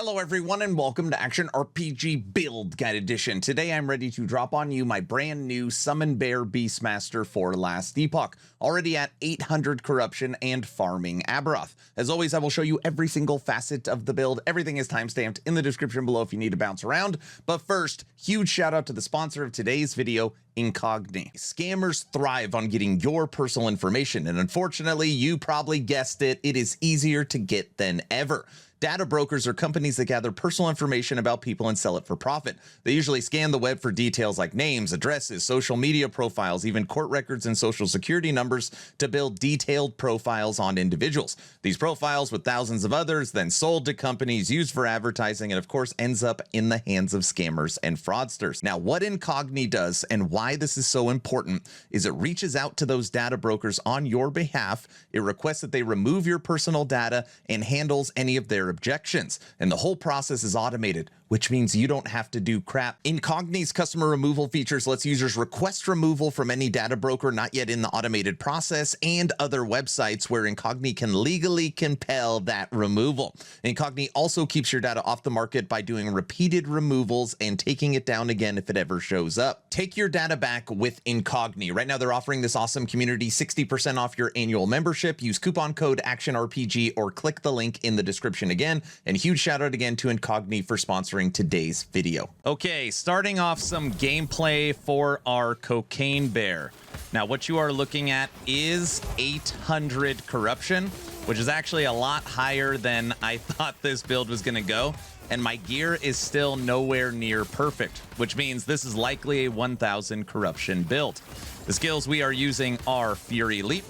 Hello everyone and welcome to Action RPG Build Guide Edition. Today I'm ready to drop on you my brand new Summon Bear Beastmaster for last Epoch, already at 800 corruption and farming Aberroth. As always, I will show you every single facet of the build. Everything is timestamped in the description below if you need to bounce around. But first, huge shout out to the sponsor of today's video, Acolyte. Scammers thrive on getting your personal information, and unfortunately, you probably guessed it, it is easier to get than ever. Data brokers are companies that gather personal information about people and sell it for profit. They usually scan the web for details like names, addresses, social media profiles, even court records and social security numbers to build detailed profiles on individuals. These profiles, with thousands of others, then sold to companies, used for advertising, and of course ends up in the hands of scammers and fraudsters. Now, what Acolyte does and why this is so important is it reaches out to those data brokers on your behalf. It requests that they remove your personal data and handles any of their objections, and the whole process is automated, which means you don't have to do crap. Acolyte's customer removal features lets users request removal from any data broker not yet in the automated process and other websites where Acolyte can legally compel that removal. Acolyte also keeps your data off the market by doing repeated removals and taking it down again if it ever shows up. Take your data back with Acolyte. Right now they're offering this awesome community 60% off your annual membership. Use coupon code ActionRPG or click the link in the description again. And huge shout out again to Acolyte for sponsoring today's video. Okay, starting off some gameplay for our Cocaine Bear. Now what you are looking at is 800 corruption, which is actually a lot higher than I thought this build was gonna go. And my gear is still nowhere near perfect, which means this is likely a 1000 corruption build. The skills we are using are Fury Leap,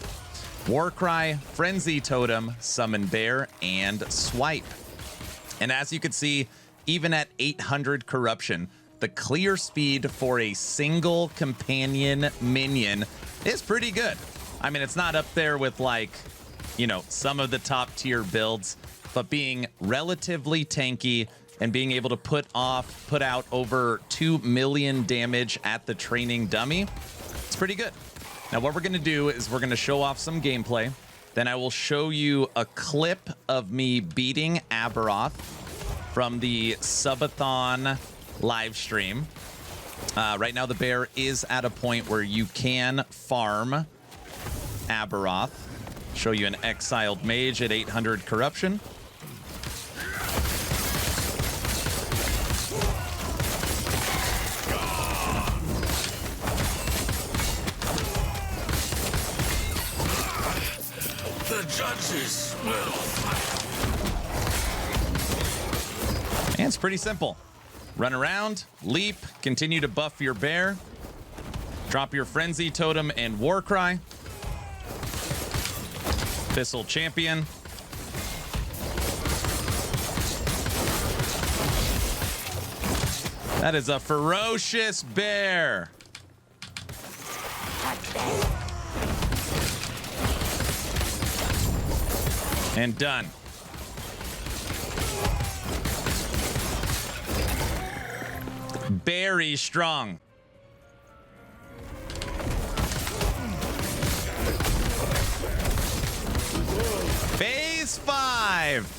Warcry, Frenzy Totem, Summon Bear, and Swipe. And as you can see, even at 800 corruption, the clear speed for a single companion minion is pretty good. I mean, it's not up there with, like, you know, some of the top tier builds, but being relatively tanky and being able to put out over 2 million damage at the training dummy, it's pretty good. Now what we're gonna do is we're gonna show off some gameplay. Then I will show you a clip of me beating Aberroth from the subathon live stream. Right now the bear is at a point where you can farm Aberroth. Show you an exiled mage at 800 corruption. The judges will. And it's pretty simple. Run around, leap, continue to buff your bear, drop your Frenzy Totem and Warcry. Thistle Champion. That is a ferocious bear. And done. Very strong. Phase 5.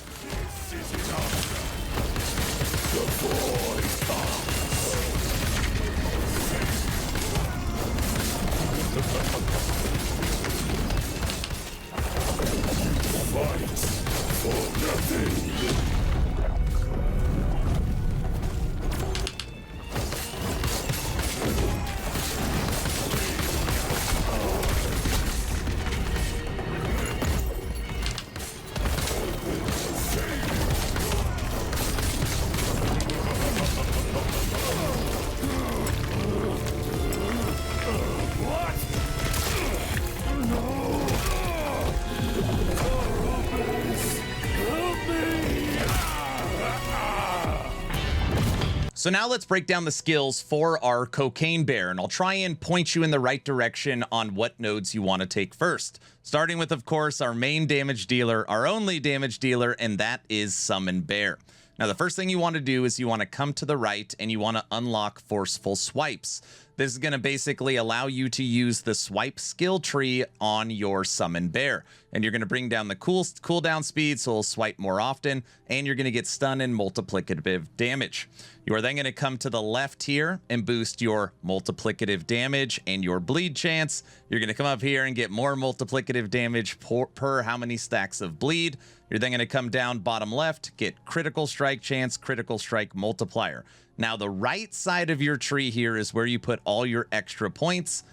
So now let's break down the skills for our Cocaine Bear, and I'll try and point you in the right direction on what nodes you want to take first. Starting with, of course, our main damage dealer, our only damage dealer, and that is Summon Bear. Now, the first thing you want to do is you want to come to the right and you want to unlock Forceful Swipes. This is going to basically allow you to use the swipe skill tree on your summon bear. And you're going to bring down the cooldown speed, so it'll swipe more often, and you're going to get stun and multiplicative damage. You are then going to come to the left here and boost your multiplicative damage and your bleed chance. You're going to come up here and get more multiplicative damage per how many stacks of bleed. You're then going to come down bottom left, get critical strike chance, critical strike multiplier. Now, the right side of your tree here is where you put all your extra points.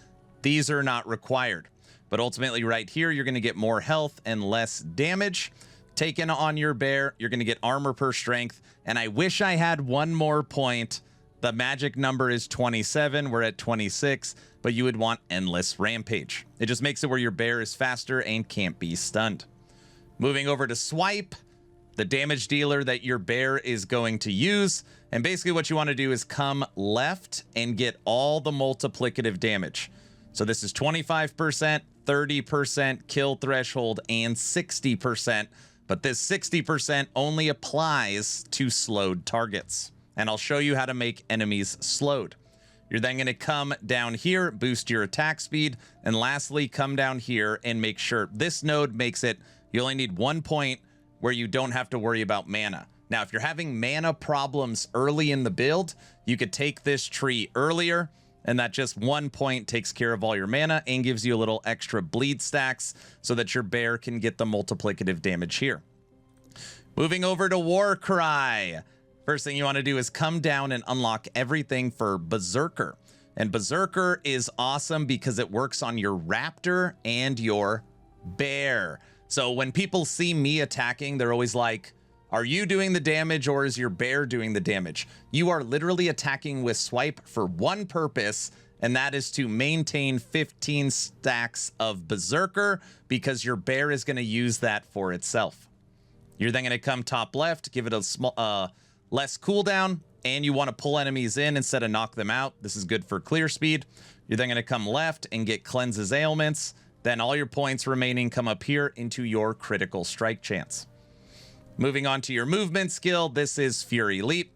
These are not required. But ultimately right here, you're going to get more health and less damage. Taken on your bear, you're going to get armor per strength. And I wish I had one more point. The magic number is 27. We're at 26. But you would want endless rampage. It just makes it where your bear is faster and can't be stunned. Moving over to swipe, the damage dealer that your bear is going to use. And basically what you want to do is come left and get all the multiplicative damage. So this is 25%, 30%, kill threshold, and 60%. But this 60% only applies to slowed targets. And I'll show you how to make enemies slowed. You're then going to come down here, boost your attack speed, and lastly, come down here and make sure this node makes it, you only need 1 point where you don't have to worry about mana. Now, if you're having mana problems early in the build, you could take this tree earlier, and that just 1 point takes care of all your mana and gives you a little extra bleed stacks so that your bear can get the multiplicative damage here. Moving over to Warcry. First thing you want to do is come down and unlock everything for Berserker. And Berserker is awesome because it works on your raptor and your bear. So when people see me attacking, they're always like, are you doing the damage or is your bear doing the damage? You are literally attacking with swipe for one purpose, and that is to maintain 15 stacks of Berserker because your bear is going to use that for itself. You're then going to come top left, give it a small, less cooldown, and you want to pull enemies in instead of knock them out. This is good for clear speed. You're then going to come left and get cleanses ailments. Then all your points remaining come up here into your critical strike chance. Moving on to your movement skill, this is Fury Leap.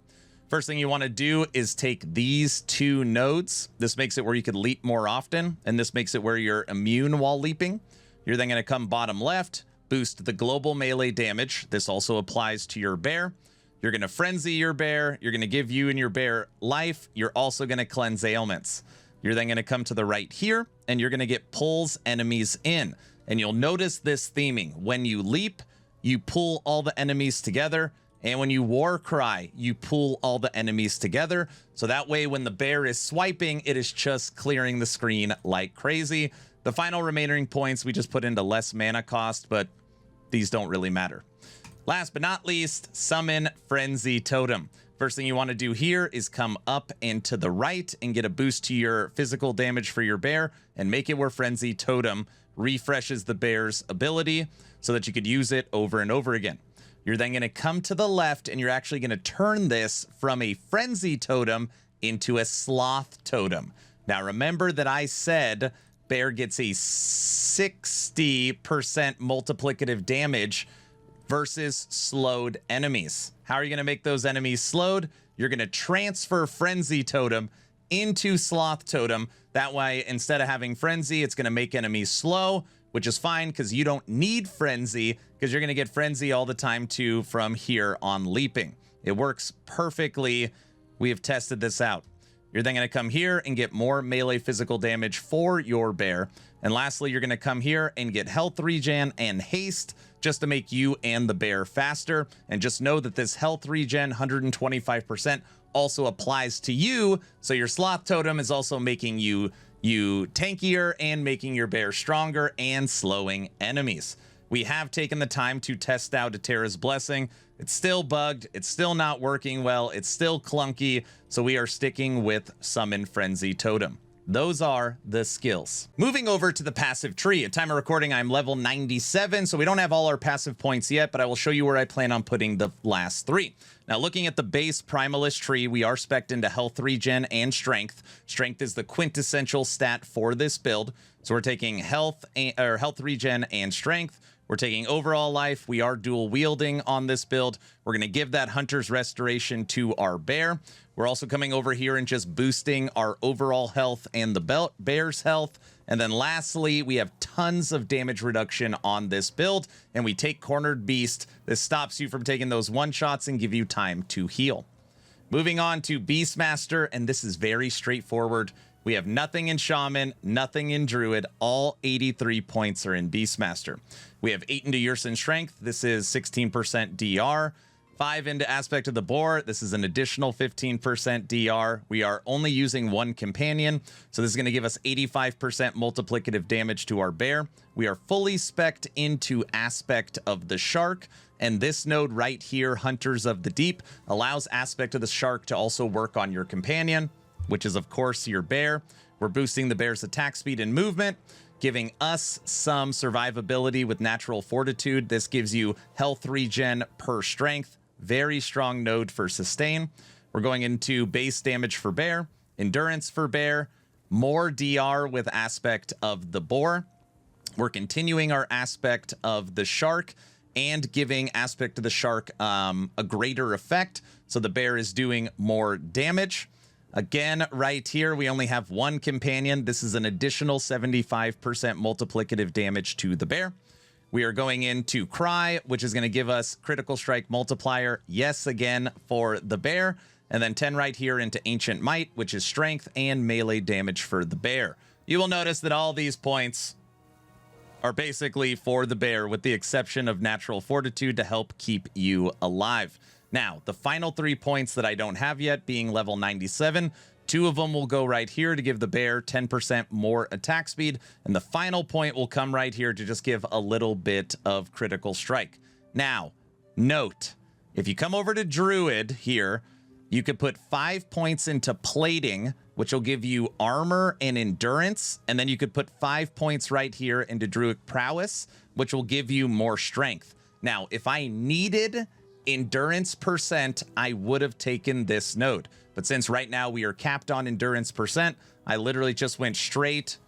First thing you want to do is take these two nodes. This makes it where you could leap more often, and this makes it where you're immune while leaping. You're then going to come bottom left, boost the global melee damage. This also applies to your bear. You're going to frenzy your bear. You're going to give you and your bear life. You're also going to cleanse ailments. You're then going to come to the right here, and you're going to get pulls enemies in. And you'll notice this theming. When you leap, you pull all the enemies together, and when you Warcry, you pull all the enemies together. So that way, when the bear is swiping, it is just clearing the screen like crazy. The final remaining points we just put into less mana cost, but these don't really matter. Last but not least, summon Frenzy Totem. First thing you want to do here is come up and to the right and get a boost to your physical damage for your bear and make it where Frenzy Totem refreshes the bear's ability so that you could use it over and over again. You're then going to come to the left and you're actually going to turn this from a Frenzy Totem into a Sloth Totem. Now remember that I said bear gets a 60% multiplicative damage versus slowed enemies. How are you going to make those enemies slowed? You're going to transfer Frenzy Totem into Sloth Totem. That way, instead of having Frenzy, it's going to make enemies slow, which is fine because you don't need Frenzy because you're going to get Frenzy all the time too from here on leaping. It works perfectly. We have tested this out. You're then going to come here and get more melee physical damage for your bear. And lastly, you're going to come here and get health regen and haste just to make you and the bear faster. And just know that this health regen 125% also applies to you. So your Sloth Totem is also making you tankier and making your bear stronger and slowing enemies. We have taken the time to test out Terra's Blessing. It's still bugged. It's still not working well. It's still clunky. So we are sticking with Summon Frenzy Totem. Those are the skills. Moving over to the passive tree. At time of recording, I'm level 97, so we don't have all our passive points yet, but I will show you where I plan on putting the last three. Now, looking at the base Primalist tree, we are spec'd into health regen and strength. Strength is the quintessential stat for this build. So we're taking health regen and strength. We're taking overall life. We are dual wielding on this build. We're going to give that Hunter's Restoration to our bear. We're also coming over here and just boosting our overall health and the bear's health. And then lastly, we have tons of damage reduction on this build, and we take Cornered Beast. This stops you from taking those one-shots and give you time to heal. Moving on to Beastmaster, and this is very straightforward. We have nothing in Shaman, nothing in Druid. All 83 points are in Beastmaster. We have 8 into Yersin Strength. This is 16% DR. 5 into Aspect of the Boar. This is an additional 15% DR. We are only using one companion, so this is going to give us 85% multiplicative damage to our bear. We are fully spec'd into Aspect of the Shark, and this node right here, Hunters of the Deep, allows Aspect of the Shark to also work on your companion, which is, of course, your bear. We're boosting the bear's attack speed and movement, giving us some survivability with natural fortitude. This gives you health regen per strength. Very strong node for sustain. We're going into base damage for bear, endurance for bear, more DR with aspect of the boar. We're continuing our aspect of the shark and giving aspect of the shark a greater effect. So the bear is doing more damage. Again, right here, we only have one companion. This is an additional 75% multiplicative damage to the bear. We are going into Cry, which is going to give us critical strike multiplier, yes, again, for the bear. And then 10 right here into Ancient Might, which is strength and melee damage for the bear. You will notice that all these points are basically for the bear, with the exception of natural fortitude to help keep you alive. Now, the final 3 points that I don't have yet being level 97, 2 of them will go right here to give the bear 10% more attack speed, and the final point will come right here to just give a little bit of critical strike. Now, note, if you come over to Druid here, you could put 5 points into plating, which will give you armor and endurance, and then you could put 5 points right here into Druid prowess, which will give you more strength. Now, if I needed endurance percent, I would have taken this node. But since right now we are capped on endurance percent, I literally just went straight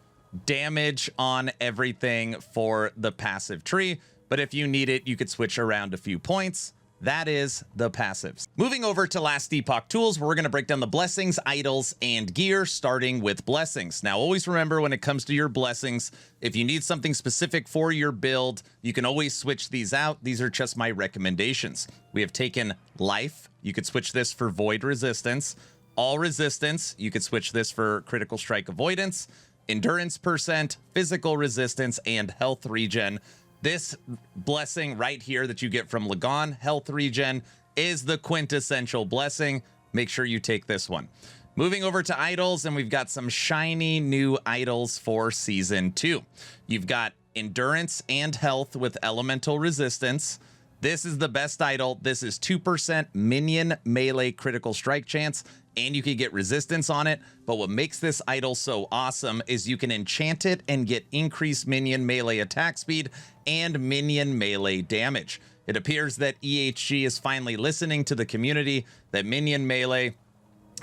damage on everything for the passive tree. But if you need it, you could switch around a few points. That is the passives. Moving over to last Epoch tools, where we're going to break down the blessings, idols, and gear, starting with blessings. Now, always remember when it comes to your blessings, if you need something specific for your build, you can always switch these out. These are just my recommendations. We have taken life. You could switch this for void resistance. All resistance. You could switch this for critical strike avoidance, endurance percent, physical resistance, and health regen. This blessing right here that you get from Lagon, health regen, is the quintessential blessing. Make sure you take this one. Moving over to idols, and we've got some shiny new idols for season 2. You've got endurance and health with elemental resistance. This is the best idol. This is 2% minion melee critical strike chance, and you can get resistance on it. But what makes this idol so awesome is you can enchant it and get increased minion melee attack speed and minion melee damage. It appears that EHG is finally listening to the community, that minion melee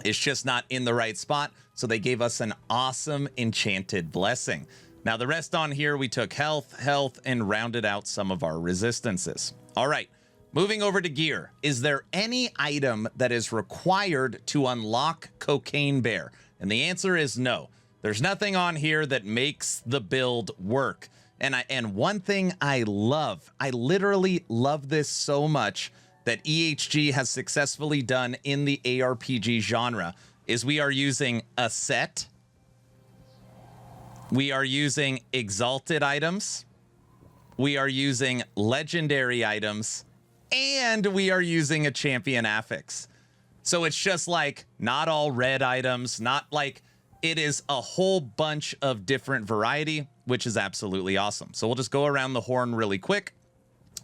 is just not in the right spot, so they gave us an awesome enchanted blessing. Now the rest on here, we took health, and rounded out some of our resistances. All right, moving over to gear. Is there any item that is required to unlock Cocaine Bear? And the answer is no. There's nothing on here that makes the build work. And one thing I love, I literally love this so much, that EHG has successfully done in the ARPG genre, is we are using a set, we are using exalted items, we are using legendary items, and we are using a champion affix. So it's just like not all red items, not like, it is a whole bunch of different variety, which is absolutely awesome. So we'll just go around the horn really quick.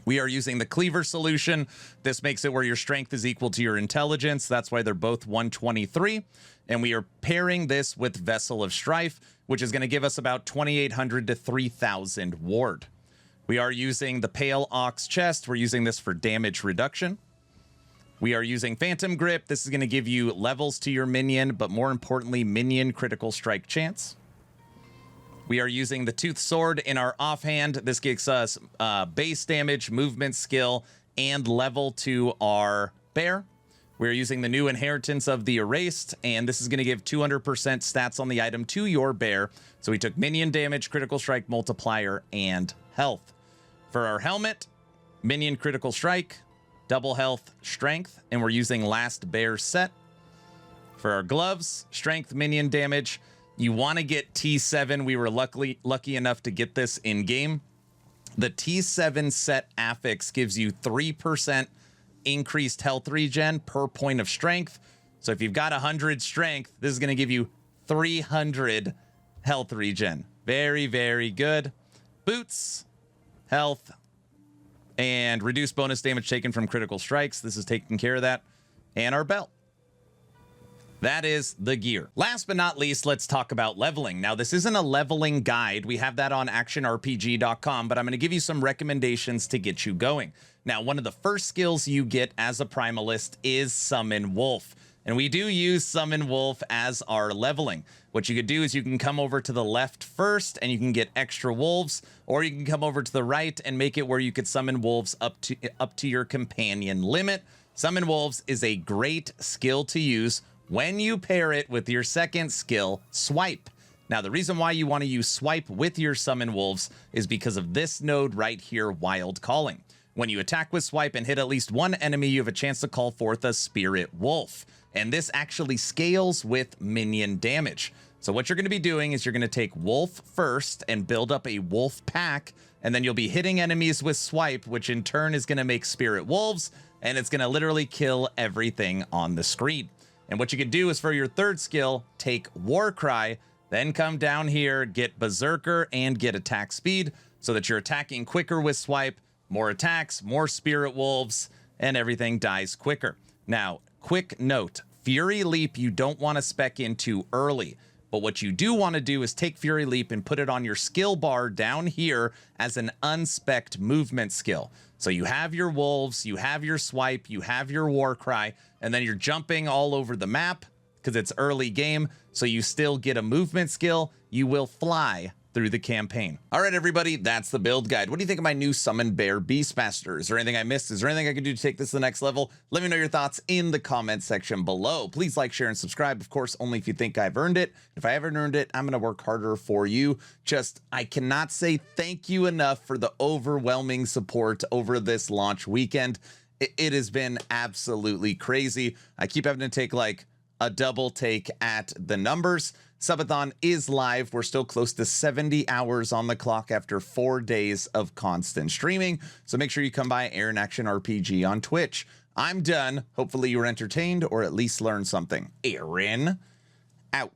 We are using the Cleaver solution. This makes it where your strength is equal to your intelligence. That's why they're both 123. And we are pairing this with Vessel of Strife, which is going to give us about 2,800 to 3,000 ward. We are using the Pale Ox chest. We're using this for damage reduction. We are using Phantom Grip. This is going to give you levels to your minion, but more importantly, minion critical strike chance. We are using the Tooth Sword in our offhand. This gives us base damage, movement skill, and level to our bear. We're using the new Inheritance of the Erased, and this is going to give 200% stats on the item to your bear. So we took minion damage, critical strike multiplier, and health. For our helmet, minion critical strike, double health, strength, and we're using last bear set. For our gloves, strength, minion damage. You want to get T7. We were lucky enough to get this in game. The T7 set affix gives you 3% increased health regen per point of strength. So if you've got 100 strength, this is going to give you 300 health regen. Very, very good. Boots, health, and reduced bonus damage taken from critical strikes. This is taking care of that. And our belt. That is the gear. Last but not least, let's talk about leveling. Now, this isn't a leveling guide. We have that on actionrpg.com, but I'm going to give you some recommendations to get you going. Now, one of the first skills you get as a Primalist is Summon Wolf. And we do use Summon Wolf as our leveling. What you could do is you can come over to the left first and you can get extra wolves, or you can come over to the right and make it where you could summon wolves up to your companion limit. Summon Wolves is a great skill to use when you pair it with your second skill, Swipe. Now, the reason why you want to use Swipe with your Summon Wolves is because of this node right here, Wild Calling. When you attack with Swipe and hit at least one enemy, you have a chance to call forth a Spirit Wolf. And this actually scales with minion damage. So what you're going to be doing is you're going to take Wolf first and build up a Wolf pack, and then you'll be hitting enemies with Swipe, which in turn is going to make Spirit Wolves, and it's going to literally kill everything on the screen. And what you can do is for your third skill, take Warcry, then come down here, get Berserker, and get attack speed so that you're attacking quicker with Swipe, more attacks, more Spirit Wolves, and everything dies quicker. Now, quick note, Fury Leap you don't want to spec into early, but what you do want to do is take Fury Leap and put it on your skill bar down here as an unspec'd movement skill. So you have your wolves, you have your swipe, you have your Warcry, and then you're jumping all over the map because it's early game, so you still get a movement skill. You will fly through the campaign. All right, everybody, that's the build guide. What do you think of my new Summon Bear Beastmaster? Is there anything I missed? Is there anything I can do to take this to the next level? Let me know your thoughts in the comment section below. Please like, share, and subscribe. Of course, only if you think I've earned it. If I haven't earned it, I'm going to work harder for you. I cannot say thank you enough for the overwhelming support over this launch weekend. It has been absolutely crazy. I keep having to take like a double take at the numbers. Subathon is live. We're still close to 70 hours on the clock after 4 days of constant streaming. So make sure you come by Aaron Action RPG on Twitch. I'm done. Hopefully you were entertained or at least learned something. Aaron, out.